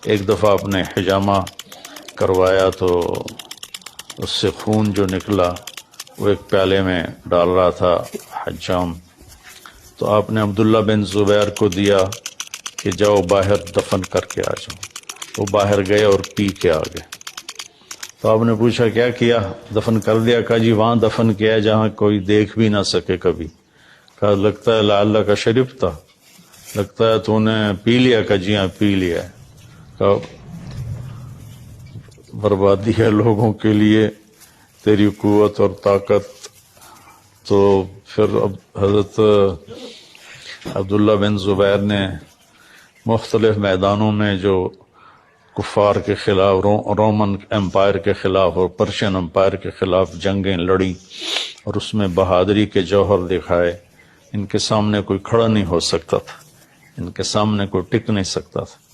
ایک دفعہ آپ نے حجامہ کروایا تو اس سے خون جو نکلا وہ ایک پیالے میں ڈال رہا تھا حجام، تو آپ نے عبداللہ بن زبیر کو دیا کہ جاؤ باہر دفن کر کے آ جاؤ۔ وہ باہر گئے اور پی کے آ گئے۔ تو آپ نے پوچھا کیا کیا؟ دفن کر دیا؟ کہا جی وہاں دفن کیا ہے جہاں کوئی دیکھ بھی نہ سکے کبھی۔ کہا لگتا ہے لعلہ کا شریف تھا، لگتا ہے تو نے پی لیا؟ کہا جی ہاں پی لیا ہے۔ کہا بربادی ہے لوگوں کے لیے تیری قوت اور طاقت۔ تو پھر حضرت عبداللہ بن زبیر نے مختلف میدانوں میں جو کفار کے خلاف، رومن امپائر کے خلاف اور پرشین امپائر کے خلاف جنگیں لڑی اور اس میں بہادری کے جوہر دکھائے۔ ان کے سامنے کوئی کھڑا نہیں ہو سکتا تھا، ان کے سامنے کوئی ٹک نہیں سکتا تھا۔